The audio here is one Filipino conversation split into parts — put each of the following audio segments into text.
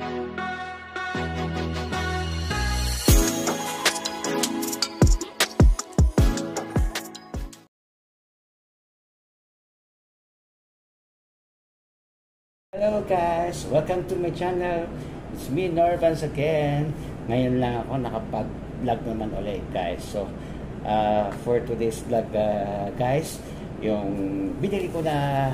Hello guys! Welcome to my channel. It's me, Norvans again. Ngayon lang ako nakapag-vlog naman ulit guys. So, for today's vlog guys, yung binili ko na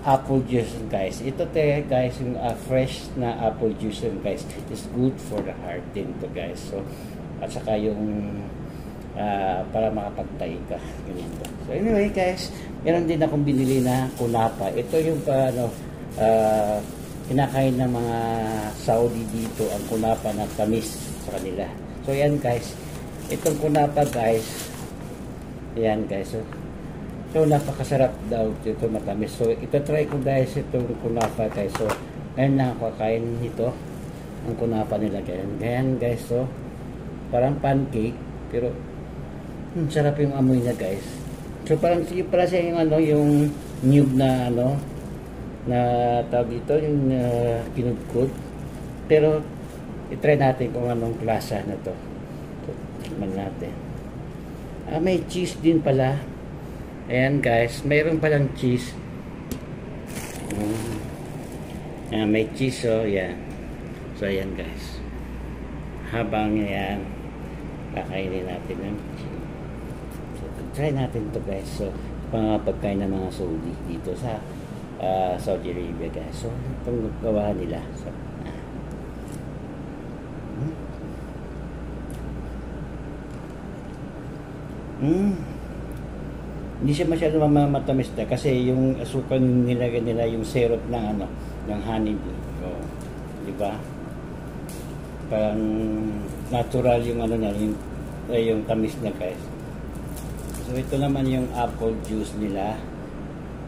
apple juice guys. Ito guys, yung fresh na apple juice guys. It's good for the heart din to guys. So, at saka yung para makapagtahi ka. Ganyan to. So anyway guys, meron din akong binili na kunapa. Ito yung kinakain ng mga Saudi dito ang kunapa na tamis sa kanila. So yan guys, itong kunapa guys, yan guys, so napakasarap daw ito, matamis. So ito try ko guys itong kunapa guys. So ngayon na ako kakain nito, ang kunapa nila ganyan guys. So parang pancake pero sarap yung amoy niya guys. So parang siya yung yung nyug na na tawag dito, yung kinudkod. Pero i-try natin kung anong klasa na to. So, tignan natin. May cheese din pala. Ayan guys, mayroon palang cheese. May cheese, so yan. So ayan guys, habang yan kakainin natin ng cheese. So try natin to guys. So pagkain ng mga Saudi dito sa Saudi Arabia guys. So itong gawa nila. So, hindi siya masyado matamis na kasi yung asukal nilagay nila yung syrup ng ng honey bee. So, di ba? Parang natural yung yung tamis na guys. So ito naman yung apple juice nila.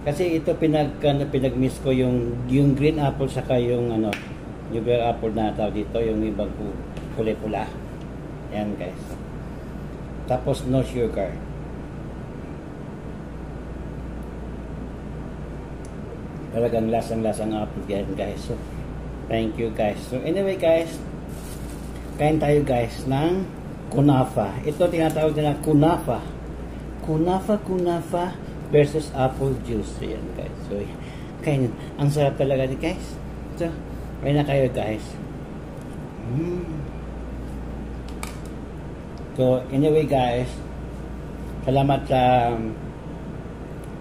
Kasi ito pinag-mix ko yung green apple saka yung yung green apple na tawag dito, yung ibang kulay-pula. Yan guys. Tapos no sugar. Talagang lasang-lasang apple yan guys. So thank you guys. So anyway guys, kain tayo guys ng kunafa. Ito tinatawag nila kunafa. Kunafa versus apple juice. Ayan guys. So, kainin. Ang sarap talaga ni guys. So, kain na kayo guys. So, anyway guys, salamat sa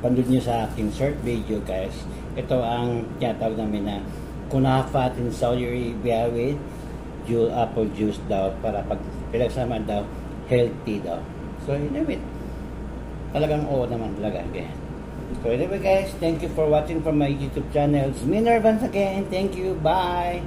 panood nyo sa aking short video guys. Ito ang tinatawag namin na kunafa in Saudi Arabia with apple juice daw para pag pinagsama daw healthy daw. So, anyway, talagang oo naman talaga again. So anyway guys, thank you for watching from my YouTube channel. It's me, Norvans again. Thank you. Bye!